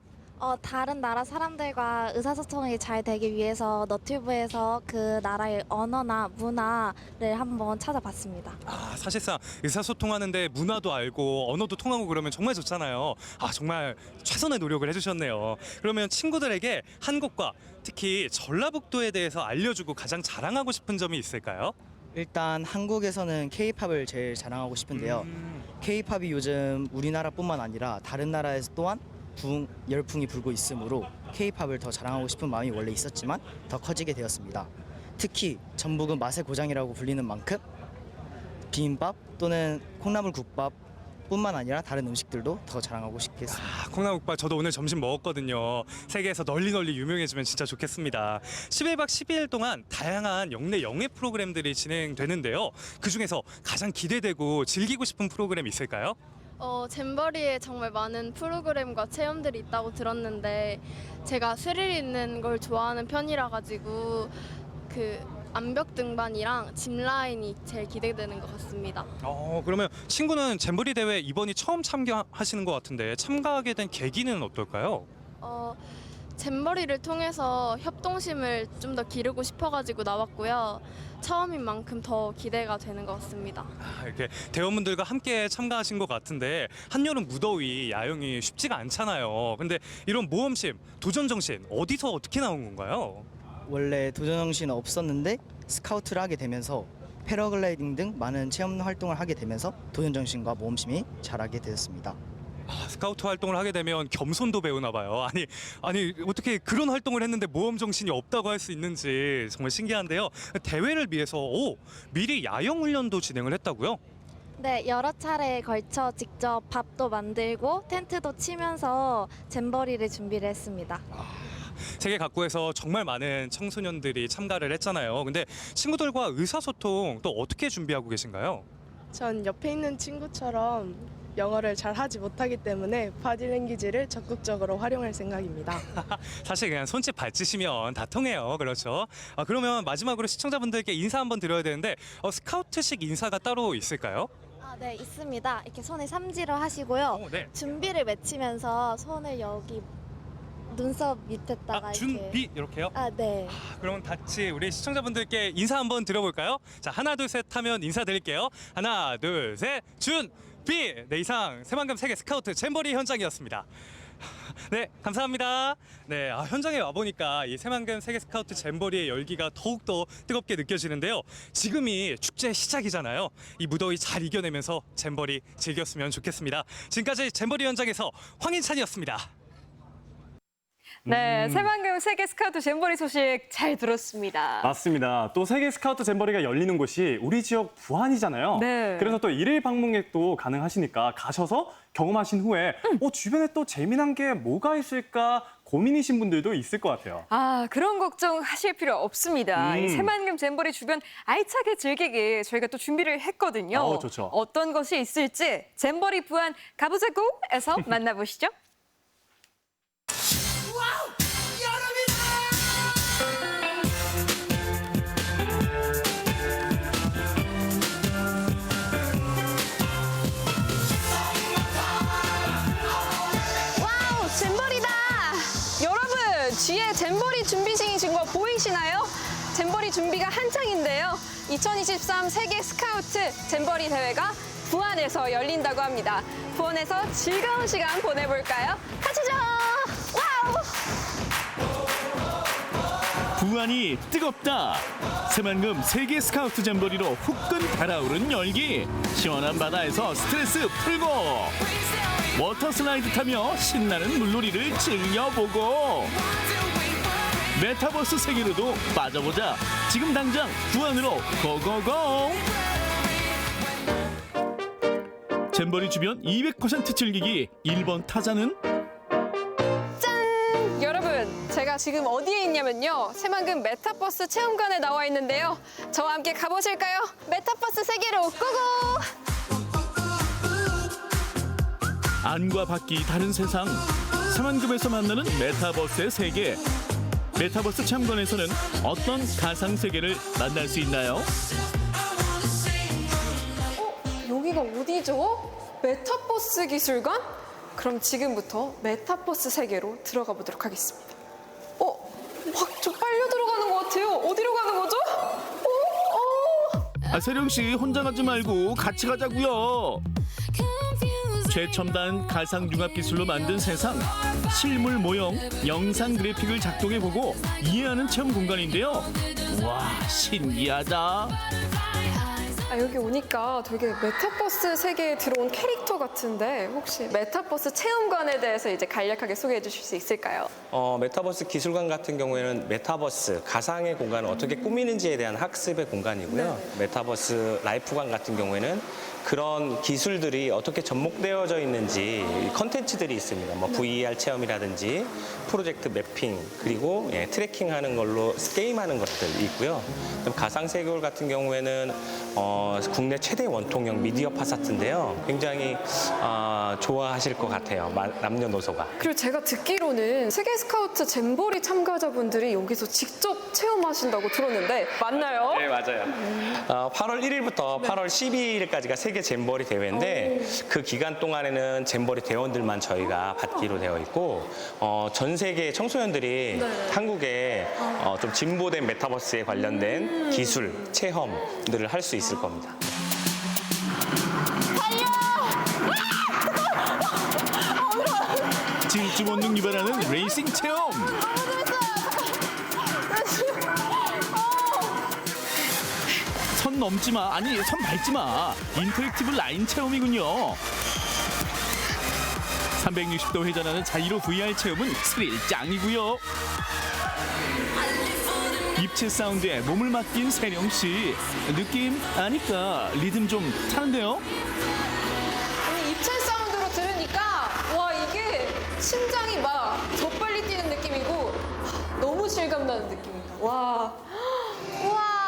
다른 나라 사람들과 의사소통이 잘 되기 위해서 너튜브에서 그 나라의 언어나 문화를 한번 찾아봤습니다. 사실상 의사소통하는데 문화도 알고 언어도 통하고 그러면 정말 좋잖아요. 정말 최선의 노력을 해주셨네요. 그러면 친구들에게 한국과 특히 전라북도에 대해서 알려주고 가장 자랑하고 싶은 점이 있을까요? 일단 한국에서는 K-팝을 제일 자랑하고 싶은데요. K-팝이 요즘 우리나라뿐만 아니라 다른 나라에서 또한 열풍이 불고 있으므로 K-팝을 더 자랑하고 싶은 마음이 원래 있었지만 더 커지게 되었습니다. 특히 전북은 맛의 고장이라고 불리는 만큼 비빔밥 또는 콩나물국밥 뿐만 아니라 다른 음식들도 더 자랑하고 싶겠습니다. 콩나물국밥 저도 오늘 점심 먹었거든요. 세계에서 널리 유명해지면 진짜 좋겠습니다. 11박 12일 동안 다양한 영내 영예 프로그램들이 진행되는데요. 그중에서 가장 기대되고 즐기고 싶은 프로그램 있을까요? 잼버리에 정말 많은 프로그램과 체험들이 있다고 들었는데 제가 스릴 있는 걸 좋아하는 편이라 가지고 그 암벽 등반이랑 짚라인이 제일 기대되는 것 같습니다. 그러면 친구는 잼버리 대회 이번이 처음 참가하시는 것 같은데 참가하게 된 계기는 어떨까요? 잼버리를 통해서 협동심을 좀 더 기르고 싶어가지고 나왔고요. 처음인 만큼 더 기대가 되는 것 같습니다. 이렇게 대원분들과 함께 참가하신 것 같은데 한여름 무더위 야영이 쉽지가 않잖아요. 근데 이런 모험심, 도전정신 어디서 어떻게 나온 건가요? 원래 도전정신은 없었는데 스카우트를 하게 되면서 패러글라이딩 등 많은 체험 활동을 하게 되면서 도전 정신과 모험심이 자라게 되었습니다. 스카우트 활동을 하게 되면 겸손도 배우나 봐요. 아니 어떻게 그런 활동을 했는데 모험 정신이 없다고 할 수 있는지 정말 신기한데요. 대회를 위해서 미리 야영 훈련도 진행을 했다고요? 네, 여러 차례에 걸쳐 직접 밥도 만들고 텐트도 치면서 잼버리를 준비를 했습니다. 세계 각국에서 정말 많은 청소년들이 참가를 했잖아요. 근데 친구들과 의사소통 또 어떻게 준비하고 계신가요? 전 옆에 있는 친구처럼 영어를 잘 하지 못하기 때문에 바디랭귀지를 적극적으로 활용할 생각입니다. 사실 그냥 손짓 발짓이면 다 통해요. 그렇죠? 그러면 마지막으로 시청자분들께 인사 한번 드려야 되는데 스카우트식 인사가 따로 있을까요? 네, 있습니다. 이렇게 손에 삼지를 하시고요. 네. 준비를 외치면서 손을 여기 눈썹 밑에다가 준비 이렇게요? 네. 그럼 같이 우리 시청자분들께 인사 한번 드려볼까요? 자, 하나 둘 셋 하면 인사드릴게요. 하나 둘 셋 준비. 네, 이상 새만금 세계 스카우트 잼버리 현장이었습니다. 네, 감사합니다. 네, 현장에 와보니까 이 새만금 세계 스카우트 잼버리의 열기가 더욱더 뜨겁게 느껴지는데요. 지금이 축제 시작이잖아요. 이 무더위 잘 이겨내면서 잼버리 즐겼으면 좋겠습니다. 지금까지 잼버리 현장에서 황인찬이었습니다. 네, 새만금 세계 스카우트 잼버리 소식 잘 들었습니다. 맞습니다. 또 세계 스카우트 잼버리가 열리는 곳이 우리 지역 부안이잖아요. 네. 그래서 또 일일 방문객도 가능하시니까 가셔서 경험하신 후에 주변에 또 재미난 게 뭐가 있을까 고민이신 분들도 있을 것 같아요. 그런 걱정하실 필요 없습니다. 이 새만금 잼버리 주변 알차게 즐기기 저희가 또 준비를 했거든요. 좋죠. 어떤 것이 있을지 잼버리 부안 가보자고에서 만나보시죠. 뒤에 잼버리 준비생이 지금 거 보이시나요? 잼버리 준비가 한창인데요. 2023 세계 스카우트 잼버리 대회가 부안에서 열린다고 합니다. 부안에서 즐거운 시간 보내볼까요? 가시죠! 와우! 부안이 뜨겁다. 새만금 세계 스카우트 잼버리로 후끈 달아오른 열기. 시원한 바다에서 스트레스 풀고 워터슬라이드 타며 신나는 물놀이를 즐겨보고 메타버스 세계로도 빠져보자. 지금 당장 부안으로 고고고. 잼버리 주변 200% 즐기기. 1번 타자는 짠! 여러분, 제가 지금 어디에 있냐면요. 새만금 메타버스 체험관에 나와 있는데요. 저와 함께 가보실까요? 메타버스 세계로 고고! 안과 밖이 다른 세상. 새만금에서 만나는 메타버스의 세계. 메타버스 체험관에서는 어떤 가상 세계를 만날 수 있나요? 여기가 어디죠? 메타버스 기술관? 그럼 지금부터 메타버스 세계로 들어가 보도록 하겠습니다. 막 좀 빨려 들어가는 것 같아요. 어디로 가는 거죠? 세령 씨 혼자 가지 말고 같이 가자고요. 최첨단 가상 융합 기술로 만든 세상, 실물 모형, 영상 그래픽을 작동해보고 이해하는 체험 공간인데요. 와, 신기하다. 여기 오니까 되게 메타버스 세계에 들어온 캐릭터 같은데 혹시 메타버스 체험관에 대해서 이제 간략하게 소개해 주실 수 있을까요? 메타버스 기술관 같은 경우에는 메타버스 가상의 공간을 어떻게 꾸미는지에 대한 학습의 공간이고요. 메타버스 라이프관 같은 경우에는 그런 기술들이 어떻게 접목되어져 있는지 컨텐츠들이 있습니다. 뭐 VR 체험이라든지 프로젝트 매핑 그리고 트래킹하는 걸로 게임하는 것들이 있고요. 가상세계홀 같은 경우에는 국내 최대 원통형 미디어 파사트인데요. 굉장히 좋아하실 것 같아요. 남녀노소가. 그리고 제가 듣기로는 세계 스카우트 잼버리 참가자분들이 여기서 직접 체험하신다고 들었는데 맞나요? 네, 맞아요. 8월 1일부터 8월 12일까지가 세계 잼버리 대회인데 그 기간 동안에는 잼버리 대원들만 저희가 받기로 되어 있고 전 세계 청소년들이 한국에 좀 진보된 메타버스에 관련된 기술, 체험들을 할 수 있을 겁니다. 질주 본능 유발하는 레이싱 체험. 넘지 마. 아니, 선 밟지 마. 인터랙티브 라인 체험이군요. 360도 회전하는 자이로 VR 체험은 스릴 짱이고요. 입체 사운드에 몸을 맡긴 세령 씨. 느낌 아니까 리듬 좀 타는데요? 아니, 입체 사운드로 들으니까 와, 이게 심장이 막 더 빨리 뛰는 느낌이고 너무 실감나는 느낌이다. 와. 우와.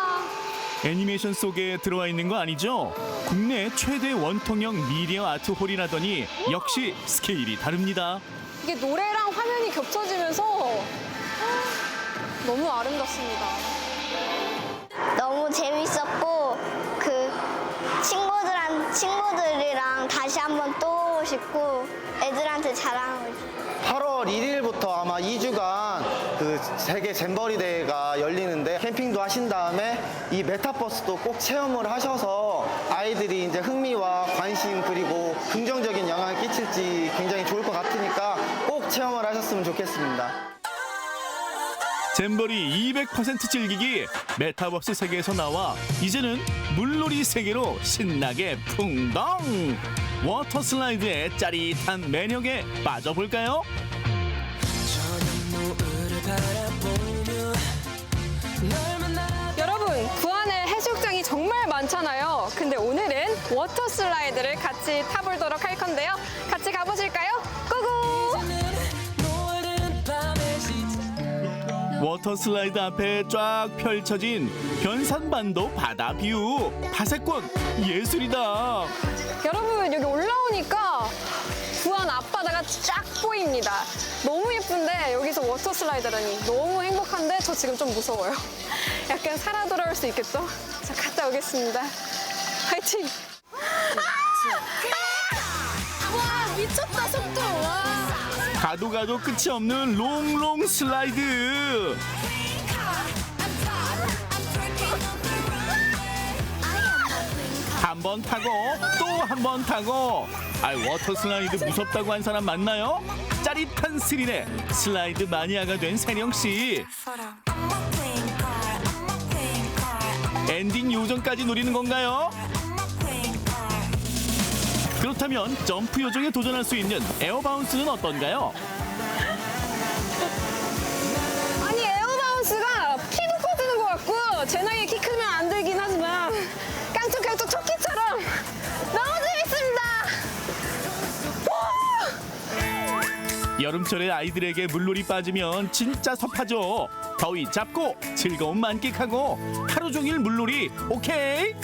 애니메이션 속에 들어와 있는 거 아니죠? 국내 최대 원통형 미디어 아트홀이라더니 역시 스케일이 다릅니다. 이게 노래랑 화면이 겹쳐지면서 너무 아름답습니다. 너무 재밌었고 친구들이랑 다시 한번 또 오고 싶고 애들한테 자랑하고 싶어요. 8월 1일부터 아마 2주간 그 세계 잼버리 대회가 열리는데 캠핑도 하신 다음에 이 메타버스도 꼭 체험을 하셔서 아이들이 이제 흥미와 관심 그리고 긍정적인 영향을 끼칠지 굉장히 좋을 것 같으니까 꼭 체험을 하셨으면 좋겠습니다. 잼버리 200% 즐기기 메타버스 세계에서 나와 이제는 물놀이 세계로 신나게 풍덩 워터 슬라이드의 짜릿한 매력에 빠져볼까요? 여러분, 부안에 해수욕장이 정말 많잖아요. 근데 오늘은 워터 슬라이드를 같이 타보도록 할 건데요. 같이 가보실까요? 고고! 워터 슬라이드 앞에 쫙 펼쳐진 변산반도 바다 뷰 파색권 예술이다. 여러분, 여기 올라오니까 부안 앞바다가 쫙 보입니다. 너무 예쁜데 여기서 워터 슬라이드라니 너무 행복한데 저 지금 좀 무서워요. 약간 살아 돌아올 수 있겠죠? 자, 갔다 오겠습니다. 화이팅! 와, 미쳤다, 속도. 와. 가도 끝이 없는 롱롱 슬라이드. 한 번 타고 또 한 번 타고. 워터 슬라이드 무섭다고 한 사람 맞나요? 짜릿한 스릴에 슬라이드 마니아가 된 세령 씨. 엔딩 요정까지 노리는 건가요? 그렇다면 점프 요정에 도전할 수 있는 에어바운스는 어떤가요? 아니, 에어바운스가 피도 꺼지는 것 같고 제 나이에 키 크면 안 되긴 하지만 깡통깡통 토끼처럼 너무 재밌습니다. 여름철에 아이들에게 물놀이 빠지면 진짜 섭하죠. 더위 잡고 즐거움 만끽하고 하루 종일 물놀이 오케이?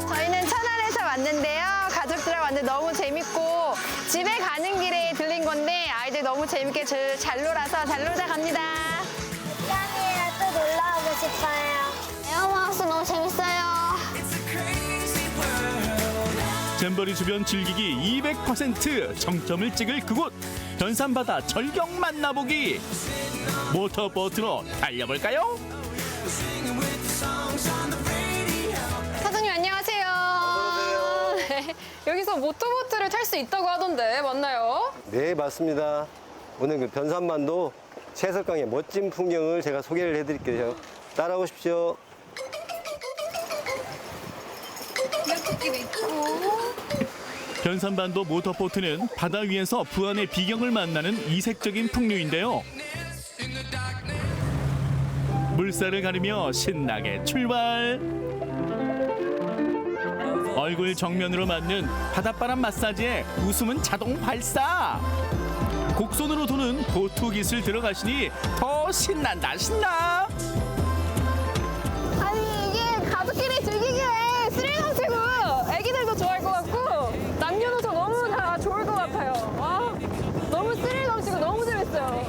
저희는 천안에서 왔는데요. 가족들이랑 왔는데 너무 재밌고 집에 가는 길에 들린 건데 아이들 너무 재밌게 잘 놀아서 잘 놀다 갑니다. 짱이랑 또 놀러오고 싶어요. 에어바운스 너무 재밌어요. 잼버리 주변 즐기기 200% 정점을 찍을 그곳 변산바다 절경 만나보기 모터보트로 달려볼까요? 사장님 안녕하세요. 여기서 모터보트를 탈 수 있다고 하던데 맞나요? 네, 맞습니다. 오늘 그 변산반도 채석강의 멋진 풍경을 제가 소개를 해드릴게요. 따라오십시오. 변산반도 모터보트는 바다 위에서 부안의 비경을 만나는 이색적인 풍류인데요. 물살을 가르며 신나게 출발. 얼굴 정면으로 맞는 바닷바람 마사지에 웃음은 자동 발사. 곡선으로 도는 보트 기술 들어가시니 더 신난다 신나. 아니 이게 가족끼리 즐기기에 스릴 넘치고 애기들도 좋아할 것 같고 남녀노소 너무 다 좋을 것 같아요. 와, 너무 스릴 넘치고 너무 재밌어요.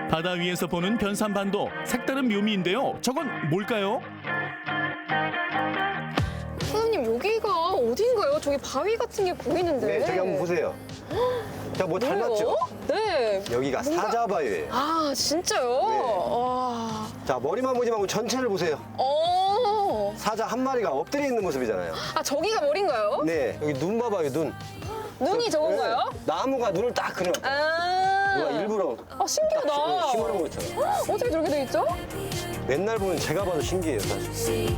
바다 위에서 보는 변산반도 색다른 묘미인데요. 저건 뭘까요? 사장님 여기가 어딘가요? 저기 바위 같은 게 보이는데. 네, 저기 한번 보세요. 자, 뭐 달랐죠? 네. 여기가 뭔가- 사자바위예요. 아 진짜요? 와. 자, 머리만 보지 말고 전체를 보세요. 사자 한 마리가 엎드려 있는 모습이잖아요. 아 저기가 머리인가요? 네, 여기 눈 봐봐요, 눈. 눈이 저건가요? 네, 나무가 눈을 딱 그려. 아. 누가 일부러 신기하다. 심어놓은 것처럼. 어떻게 저렇게 돼 있죠? 맨날 보면 제가 봐도 신기해요, 사실.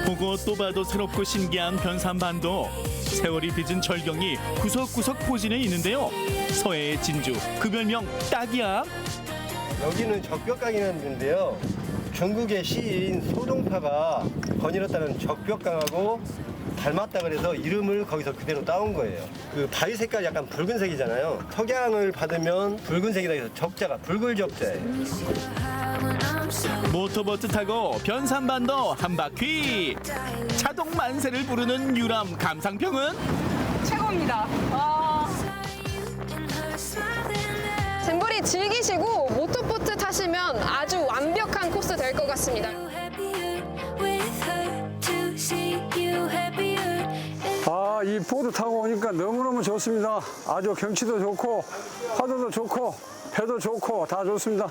보고 또 봐도 새롭고 신기한 변산반도. 세월이 빚은 절경이 구석구석 포진해 있는데요. 서해의 진주, 그 별명 딱이야. 여기는 적벽강이라는 데인데요. 중국의 시인 소동파가 거닐었다는 적벽강하고 닮았다 그래서 이름을 거기서 그대로 따온 거예요. 그 바위 색깔이 약간 붉은색이잖아요. 석양을 받으면 붉은색이라 해서 적자가 붉을적자예요. 모터보트 타고 변산반도 한 바퀴. 자동 만세를 부르는 유람 감상평은 최고입니다. 잼버리 즐기시고 모터보트 타시면 아주 완벽한 코스 될 것 같습니다. 이 보드 타고 오니까 너무너무 좋습니다. 아주 경치도 좋고 파도도 좋고 배도 좋고 다 좋습니다.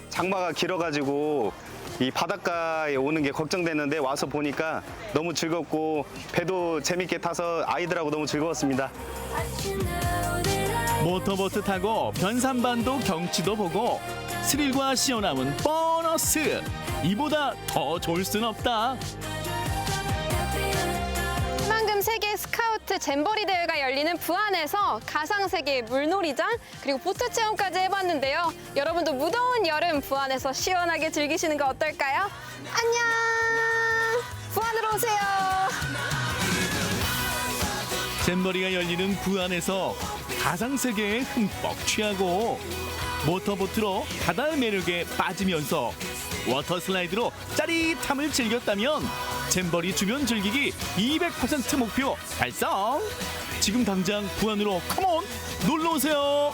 장마가 길어가지고 이 바닷가에 오는 게 걱정됐는데 와서 보니까 너무 즐겁고 배도 재밌게 타서 아이들하고 너무 즐거웠습니다. 모터보트 타고 변산반도 경치도 보고 스릴과 시원함은 보너스. 이보다 더 좋을 순 없다. 새만금 세계 스카우트 잼버리 대회가 열리는 부안에서 가상세계 물놀이장 그리고 보트 체험까지 해봤는데요. 여러분도 무더운 여름 부안에서 시원하게 즐기시는 거 어떨까요? 안녕! 부안으로 오세요! 잼버리가 열리는 부안에서 가상세계에 흠뻑 취하고 모터보트로 바다의 매력에 빠지면서 워터슬라이드로 짜릿함을 즐겼다면 잼버리 주변 즐기기 200% 목표 달성! 지금 당장 부안으로 컴온 놀러오세요!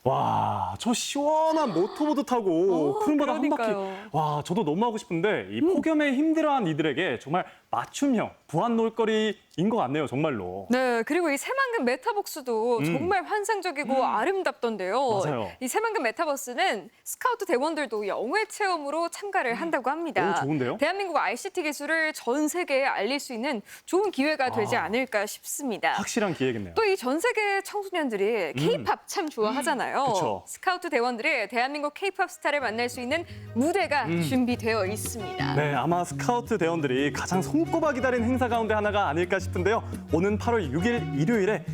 와, 저 시원한 모터보드 타고 푸른 바다 한 바퀴. 와, 저도 너무 하고 싶은데 이 폭염에 힘들어한 이들에게 정말 맞춤형 부안 놀거리인 것 같네요, 정말로. 네, 그리고 이 새만금 메타버스도 정말 환상적이고 아름답던데요. 맞아요. 이 새만금 메타버스는 스카우트 대원들도 영회 체험으로 참가를 한다고 합니다. 오, 좋은데요? 대한민국 ICT 기술을 전 세계에 알릴 수 있는 좋은 기회가 되지 않을까 싶습니다. 확실한 기회겠네요. 또 이 전 세계 청소년들이 K-팝 참 좋아하잖아요. 그쵸. 스카우트 대원들이 대한민국 K-팝 스타를 만날 수 있는 무대가 준비되어 있습니다. 네, 아마 스카우트 대원들이 가장 손꼽아 기다린 행사 가운데 하나가 아닐까 싶은데요. 오는 8월 6일 일요일에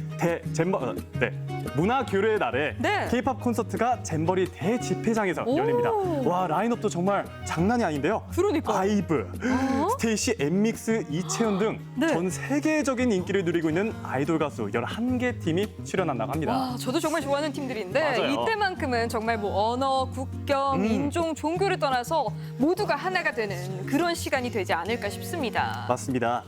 문화교류의 날에 K-팝 콘서트가 잼버리 대집회장에서 열립니다. 와, 라인업도 정말 장난이 아닌데요. 그러니까요. 아이브, 스테이시, 엠믹스, 이채연 등 전 세계적인 인기를 누리고 있는 아이돌 가수 11개 팀이 출연한다고 합니다. 와, 저도 정말 좋아하는 팀들인데 맞아요. 이때만큼은 정말 뭐 언어, 국경, 인종, 종교를 떠나서 모두가 하나가 되는 그런 시간이 되지 않을까 싶습니다. 맞습니다.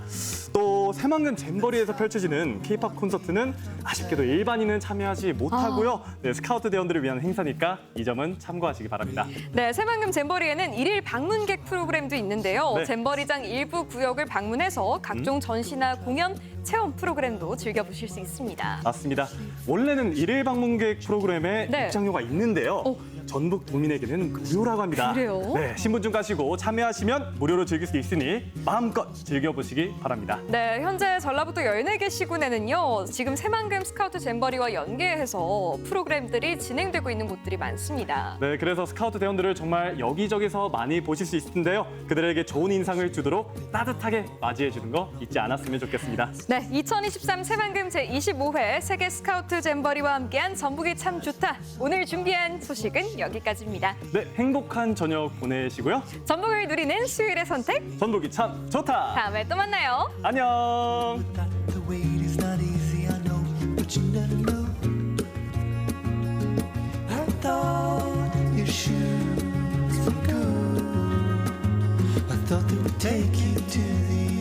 또 새만금 잼버리에서 펼쳐지는 K-팝 콘서트는 아쉽게도 일반인은 참여하지 못하고요. 네, 스카우트 대원들을 위한 행사니까 이 점은 참고하시기 바랍니다. 네, 새만금 잼버리에는 일일 방문객 프로그램도 있는데요. 네. 잼버리장 일부 구역을 방문해서 각종 전시나 공연, 체험 프로그램도 즐겨보실 수 있습니다. 맞습니다. 원래는 일일 방문객 프로그램에 입장료가 있는데요. 전북 도민에게는 무료라고 합니다. 그래요? 네, 신분증 가시고 참여하시면 무료로 즐길 수 있으니 마음껏 즐겨보시기 바랍니다. 네, 현재 전라북도 14개 시군에는요. 지금 새만금 스카우트 잼버리와 연계해서 프로그램들이 진행되고 있는 곳들이 많습니다. 네, 그래서 스카우트 대원들을 정말 여기저기서 많이 보실 수 있을 텐데요. 그들에게 좋은 인상을 주도록 따뜻하게 맞이해주는 거 잊지 않았으면 좋겠습니다. 네, 2023 새만금 제25회 세계 스카우트 잼버리와 함께한 전북이 참 좋다. 오늘 준비한 소식은 여기까지입니다. 네, 행복한 저녁 보내시고요. 전북을 누리는 수요일의 선택. 전북이 참 좋다. 다음에 또 만나요. 안녕. Take you to the